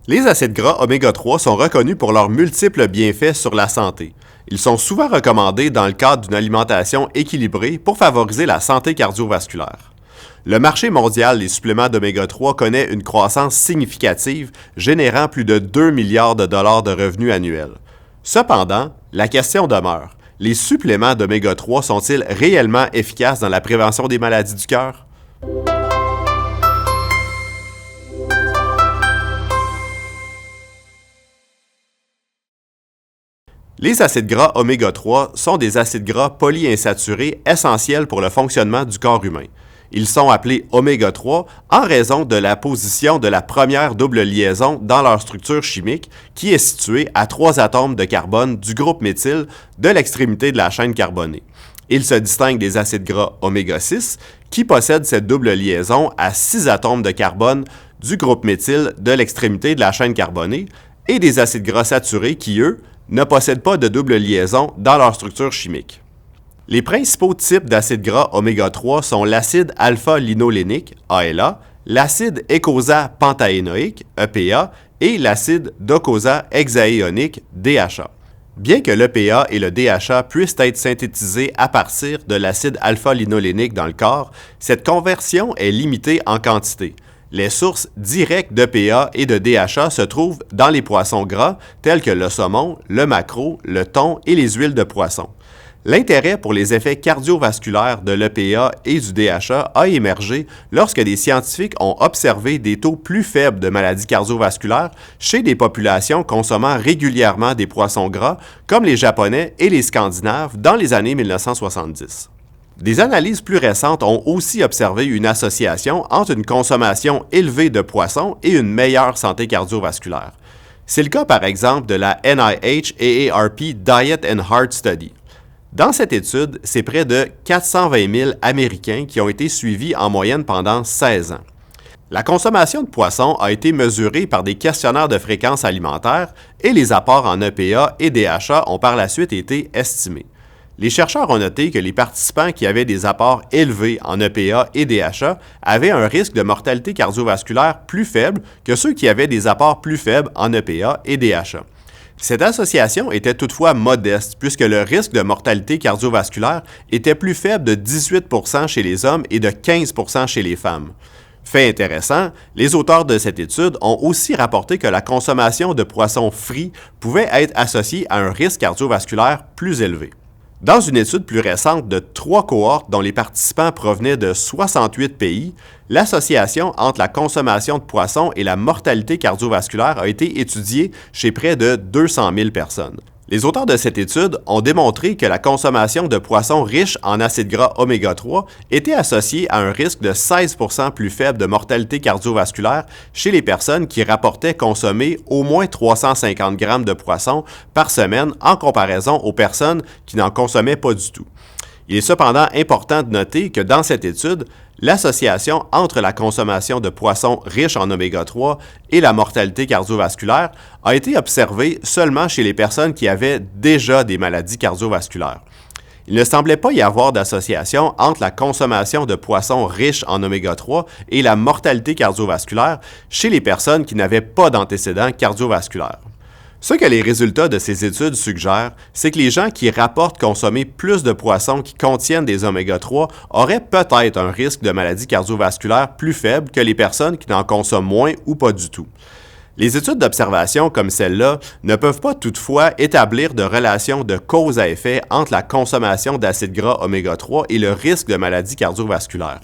Les acides gras oméga 3 sont reconnus pour leurs multiples bienfaits sur la santé. Ils sont souvent recommandés dans le cadre d'une alimentation équilibrée pour favoriser la santé cardiovasculaire. Le marché mondial des suppléments d'oméga 3 connaît une croissance significative, générant plus de 2 milliards de dollars de revenus annuels. Cependant, la question demeure, les suppléments d'oméga 3 sont-ils réellement efficaces dans la prévention des maladies du cœur? Les acides gras oméga 3 sont des acides gras polyinsaturés essentiels pour le fonctionnement du corps humain. Ils sont appelés oméga 3 en raison de la position de la première double liaison dans leur structure chimique qui est située à 3 atomes de carbone du groupe méthyle de l'extrémité de la chaîne carbonée. Ils se distinguent des acides gras oméga 6 qui possèdent cette double liaison à 6 atomes de carbone du groupe méthyle de l'extrémité de la chaîne carbonée et des acides gras saturés qui, eux, ne possèdent pas de double liaison dans leur structure chimique. Les principaux types d'acides gras oméga 3 sont l'acide alpha-linolénique, ALA, l'acide eicosapentaénoïque, EPA, et l'acide docosahexaéonique, DHA. Bien que l'EPA et le DHA puissent être synthétisés à partir de l'acide alpha-linolénique dans le corps, cette conversion est limitée en quantité. Les sources directes d'EPA et de DHA se trouvent dans les poissons gras tels que le saumon, le maquereau, le thon et les huiles de poisson. L'intérêt pour les effets cardiovasculaires de l'EPA et du DHA a émergé lorsque des scientifiques ont observé des taux plus faibles de maladies cardiovasculaires chez des populations consommant régulièrement des poissons gras comme les Japonais et les Scandinaves dans les années 1970. Des analyses plus récentes ont aussi observé une association entre une consommation élevée de poissons et une meilleure santé cardiovasculaire. C'est le cas par exemple de la NIH AARP Diet and Heart Study. Dans cette étude, c'est près de 420 000 Américains qui ont été suivis en moyenne pendant 16 ans. La consommation de poissons a été mesurée par des questionnaires de fréquence alimentaire et les apports en EPA et DHA ont par la suite été estimés. Les chercheurs ont noté que les participants qui avaient des apports élevés en EPA et DHA avaient un risque de mortalité cardiovasculaire plus faible que ceux qui avaient des apports plus faibles en EPA et DHA. Cette association était toutefois modeste puisque le risque de mortalité cardiovasculaire était plus faible de 18 % chez les hommes et de 15 % chez les femmes. Fait intéressant, les auteurs de cette étude ont aussi rapporté que la consommation de poissons frits pouvait être associée à un risque cardiovasculaire plus élevé. Dans une étude plus récente de 3 cohortes dont les participants provenaient de 68 pays, l'association entre la consommation de poissons et la mortalité cardiovasculaire a été étudiée chez près de 200 000 personnes. Les auteurs de cette étude ont démontré que la consommation de poissons riches en acides gras oméga 3 était associée à un risque de 16 % plus faible de mortalité cardiovasculaire chez les personnes qui rapportaient consommer au moins 350 grammes de poissons par semaine en comparaison aux personnes qui n'en consommaient pas du tout. Il est cependant important de noter que dans cette étude, l'association entre la consommation de poissons riches en oméga 3 et la mortalité cardiovasculaire a été observée seulement chez les personnes qui avaient déjà des maladies cardiovasculaires. Il ne semblait pas y avoir d'association entre la consommation de poissons riches en oméga 3 et la mortalité cardiovasculaire chez les personnes qui n'avaient pas d'antécédents cardiovasculaires. Ce que les résultats de ces études suggèrent, c'est que les gens qui rapportent consommer plus de poissons qui contiennent des oméga 3 auraient peut-être un risque de maladie cardiovasculaire plus faible que les personnes qui n'en consomment moins ou pas du tout. Les études d'observation comme celle-là ne peuvent pas toutefois établir de relation de cause à effet entre la consommation d'acides gras oméga 3 et le risque de maladie cardiovasculaire.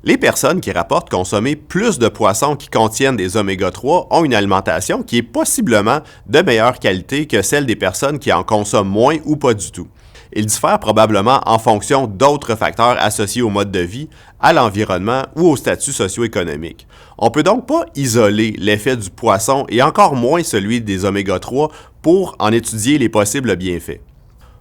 Les personnes qui rapportent consommer plus de poissons qui contiennent des oméga 3 ont une alimentation qui est possiblement de meilleure qualité que celle des personnes qui en consomment moins ou pas du tout. Ils diffèrent probablement en fonction d'autres facteurs associés au mode de vie, à l'environnement ou au statut socio-économique. On ne peut donc pas isoler l'effet du poisson et encore moins celui des oméga 3 pour en étudier les possibles bienfaits.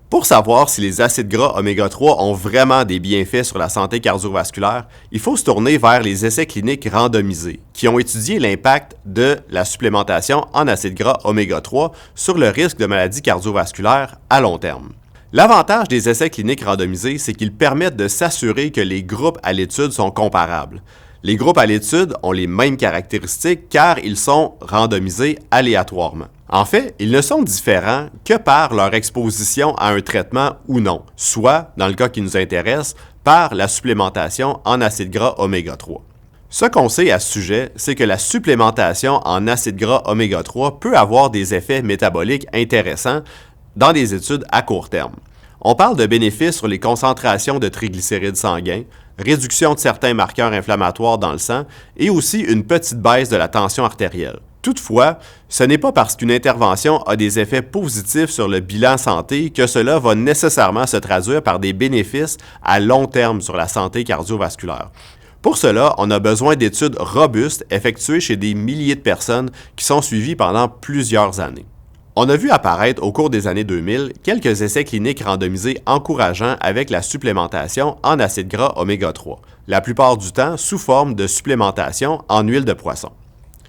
Pour savoir si les acides gras oméga 3 ont vraiment des bienfaits sur la santé cardiovasculaire, il faut se tourner vers les essais cliniques randomisés, qui ont étudié l'impact de la supplémentation en acides gras oméga 3 sur le risque de maladies cardiovasculaires à long terme. L'avantage des essais cliniques randomisés, c'est qu'ils permettent de s'assurer que les groupes à l'étude sont comparables. Les groupes à l'étude ont les mêmes caractéristiques car ils sont randomisés aléatoirement. En fait, ils ne sont différents que par leur exposition à un traitement ou non, soit, dans le cas qui nous intéresse, par la supplémentation en acides gras oméga 3. Ce qu'on sait à ce sujet, c'est que la supplémentation en acides gras oméga 3 peut avoir des effets métaboliques intéressants dans des études à court terme. On parle de bénéfices sur les concentrations de triglycérides sanguins, réduction de certains marqueurs inflammatoires dans le sang et aussi une petite baisse de la tension artérielle. Toutefois, ce n'est pas parce qu'une intervention a des effets positifs sur le bilan santé que cela va nécessairement se traduire par des bénéfices à long terme sur la santé cardiovasculaire. Pour cela, on a besoin d'études robustes effectuées chez des milliers de personnes qui sont suivies pendant plusieurs années. On a vu apparaître au cours des années 2000 quelques essais cliniques randomisés encourageants avec la supplémentation en acides gras oméga 3, la plupart du temps sous forme de supplémentation en huile de poisson.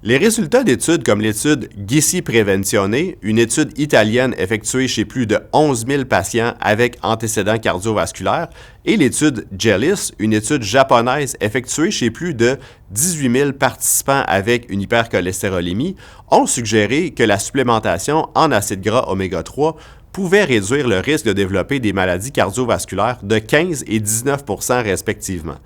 Les résultats d'études comme l'étude Gissi Prevenzione, une étude italienne effectuée chez plus de 11 000 patients avec antécédents cardiovasculaires, et l'étude JELIS, une étude japonaise effectuée chez plus de 18 000 participants avec une hypercholestérolémie, ont suggéré que la supplémentation en acides gras oméga 3 pouvait réduire le risque de développer des maladies cardiovasculaires de 15 et 19 % respectivement.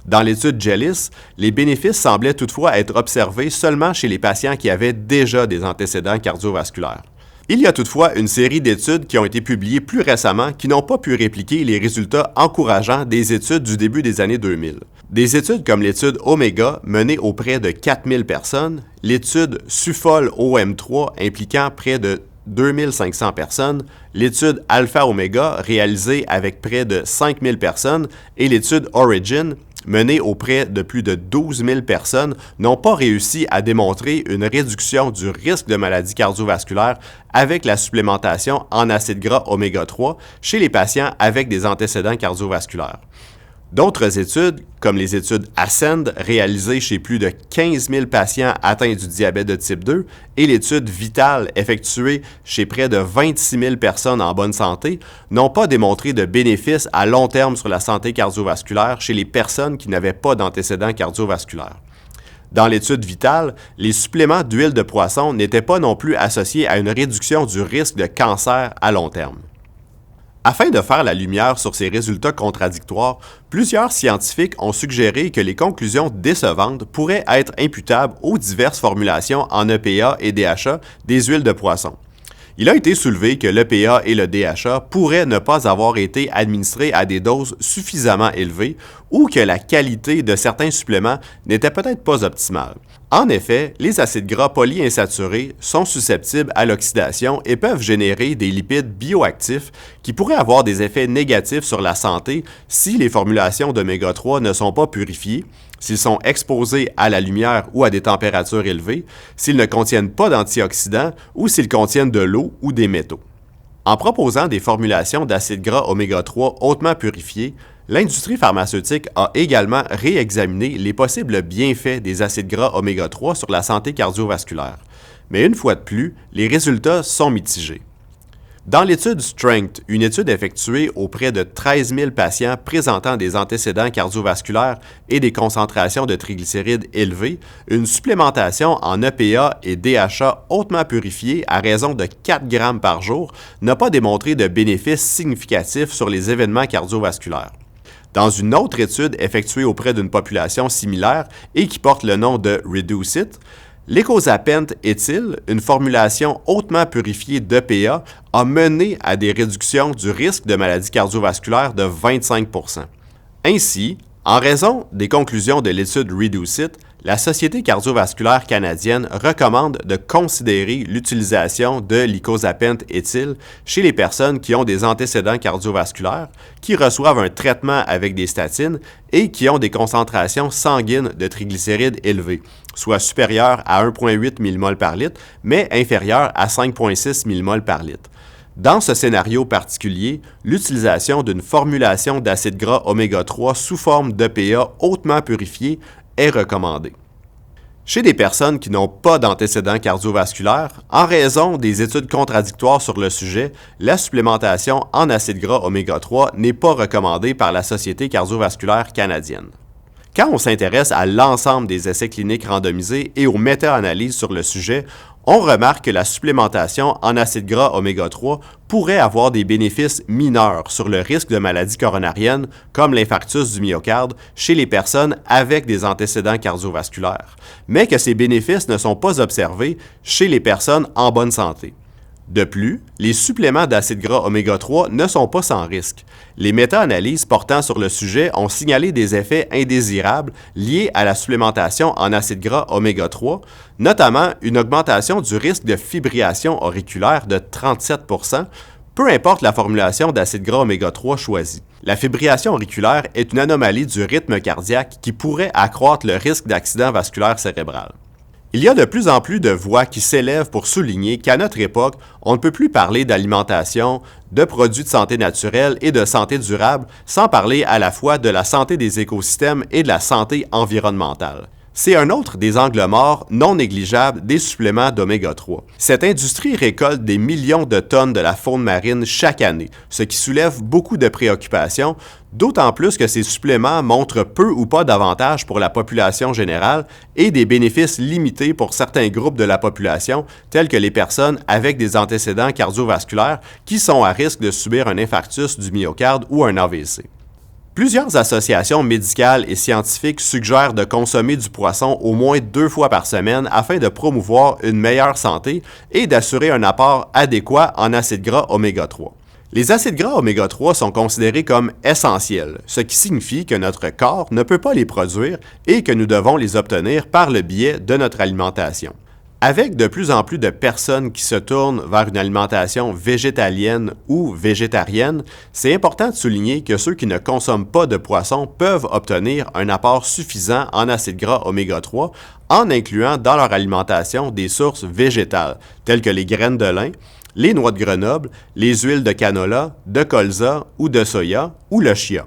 Dans l'étude JELIS, les bénéfices semblaient toutefois être observés seulement chez les patients qui avaient déjà des antécédents cardiovasculaires. Il y a toutefois une série d'études qui ont été publiées plus récemment qui n'ont pas pu répliquer les résultats encourageants des études du début des années 2000. Des études comme l'étude Omega menée auprès de 4000 personnes, l'étude SUFOL-OM3 impliquant près de 2500 personnes, l'étude Alpha-Omega réalisée avec près de 5000 personnes et l'étude Origin menée auprès de plus de 12 000 personnes n'ont pas réussi à démontrer une réduction du risque de maladie cardiovasculaire avec la supplémentation en acides gras oméga 3 chez les patients avec des antécédents cardiovasculaires. D'autres études, comme les études Ascend réalisées chez plus de 15 000 patients atteints du diabète de type 2 et l'étude Vital effectuée chez près de 26 000 personnes en bonne santé, n'ont pas démontré de bénéfices à long terme sur la santé cardiovasculaire chez les personnes qui n'avaient pas d'antécédents cardiovasculaires. Dans l'étude Vital, les suppléments d'huile de poisson n'étaient pas non plus associés à une réduction du risque de cancer à long terme. Afin de faire la lumière sur ces résultats contradictoires, plusieurs scientifiques ont suggéré que les conclusions décevantes pourraient être imputables aux diverses formulations en EPA et DHA des huiles de poisson. Il a été soulevé que l'EPA et le DHA pourraient ne pas avoir été administrés à des doses suffisamment élevées ou que la qualité de certains suppléments n'était peut-être pas optimale. En effet, les acides gras polyinsaturés sont susceptibles à l'oxydation et peuvent générer des lipides bioactifs qui pourraient avoir des effets négatifs sur la santé si les formulations d'oméga 3 ne sont pas purifiées, s'ils sont exposés à la lumière ou à des températures élevées, s'ils ne contiennent pas d'antioxydants ou s'ils contiennent de l'eau ou des métaux. En proposant des formulations d'acides gras oméga 3 hautement purifiés, l'industrie pharmaceutique a également réexaminé les possibles bienfaits des acides gras oméga 3 sur la santé cardiovasculaire. Mais une fois de plus, les résultats sont mitigés. Dans l'étude Strength, une étude effectuée auprès de 13 000 patients présentant des antécédents cardiovasculaires et des concentrations de triglycérides élevées, une supplémentation en EPA et DHA hautement purifiée à raison de 4 grammes par jour n'a pas démontré de bénéfices significatifs sur les événements cardiovasculaires. Dans une autre étude effectuée auprès d'une population similaire et qui porte le nom de REDUCE-IT, l'écosapent éthyle, une formulation hautement purifiée d'EPA, a mené à des réductions du risque de maladie cardiovasculaire de 25 %. Ainsi, en raison des conclusions de l'étude REDUCE-IT, la Société cardiovasculaire canadienne recommande de considérer l'utilisation de l'icosapent éthyle chez les personnes qui ont des antécédents cardiovasculaires, qui reçoivent un traitement avec des statines et qui ont des concentrations sanguines de triglycérides élevées, soit supérieures à 1,8 mmol par litre, mais inférieures à 5,6 mmol par litre. Dans ce scénario particulier, l'utilisation d'une formulation d'acide gras oméga 3 sous forme d'EPA hautement purifié est recommandée. Chez des personnes qui n'ont pas d'antécédents cardiovasculaires, en raison des études contradictoires sur le sujet, la supplémentation en acide gras oméga 3 n'est pas recommandée par la Société cardiovasculaire canadienne. Quand on s'intéresse à l'ensemble des essais cliniques randomisés et aux méta-analyses sur le sujet, on remarque que la supplémentation en acides gras oméga 3 pourrait avoir des bénéfices mineurs sur le risque de maladies coronariennes comme l'infarctus du myocarde chez les personnes avec des antécédents cardiovasculaires, mais que ces bénéfices ne sont pas observés chez les personnes en bonne santé. De plus, les suppléments d'acides gras oméga 3 ne sont pas sans risque. Les méta-analyses portant sur le sujet ont signalé des effets indésirables liés à la supplémentation en acides gras oméga 3, notamment une augmentation du risque de fibrillation auriculaire de 37 %, peu importe la formulation d'acides gras oméga 3 choisie. La fibrillation auriculaire est une anomalie du rythme cardiaque qui pourrait accroître le risque d'accident vasculaire cérébral. Il y a de plus en plus de voix qui s'élèvent pour souligner qu'à notre époque, on ne peut plus parler d'alimentation, de produits de santé naturelle et de santé durable sans parler à la fois de la santé des écosystèmes et de la santé environnementale. C'est un autre des angles morts non négligeables des suppléments d'oméga 3. Cette industrie récolte des millions de tonnes de la faune marine chaque année, ce qui soulève beaucoup de préoccupations, d'autant plus que ces suppléments montrent peu ou pas d'avantages pour la population générale et des bénéfices limités pour certains groupes de la population, tels que les personnes avec des antécédents cardiovasculaires qui sont à risque de subir un infarctus du myocarde ou un AVC. Plusieurs associations médicales et scientifiques suggèrent de consommer du poisson au moins 2 fois par semaine afin de promouvoir une meilleure santé et d'assurer un apport adéquat en acides gras oméga 3. Les acides gras oméga 3 sont considérés comme essentiels, ce qui signifie que notre corps ne peut pas les produire et que nous devons les obtenir par le biais de notre alimentation. Avec de plus en plus de personnes qui se tournent vers une alimentation végétalienne ou végétarienne, c'est important de souligner que ceux qui ne consomment pas de poisson peuvent obtenir un apport suffisant en acides gras oméga 3 en incluant dans leur alimentation des sources végétales, telles que les graines de lin, les noix de Grenoble, les huiles de canola, de colza ou de soya ou le chia.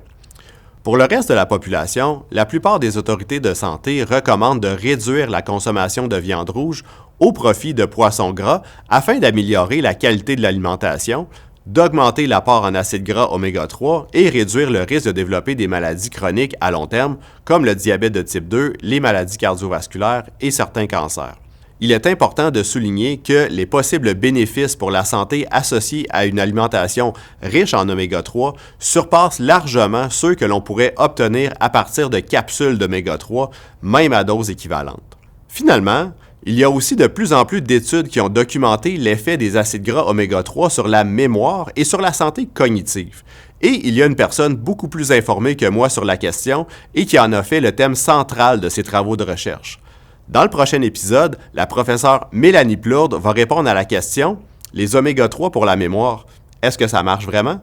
Pour le reste de la population, la plupart des autorités de santé recommandent de réduire la consommation de viande rouge au profit de poissons gras afin d'améliorer la qualité de l'alimentation, d'augmenter l'apport en acides gras oméga 3 et réduire le risque de développer des maladies chroniques à long terme comme le diabète de type 2, les maladies cardiovasculaires et certains cancers. Il est important de souligner que les possibles bénéfices pour la santé associés à une alimentation riche en oméga 3 surpassent largement ceux que l'on pourrait obtenir à partir de capsules d'oméga 3, même à dose équivalente. Finalement, il y a aussi de plus en plus d'études qui ont documenté l'effet des acides gras oméga 3 sur la mémoire et sur la santé cognitive. Et il y a une personne beaucoup plus informée que moi sur la question et qui en a fait le thème central de ses travaux de recherche. Dans le prochain épisode, la professeure Mélanie Plourde va répondre à la question « Les oméga 3 pour la mémoire, est-ce que ça marche vraiment? »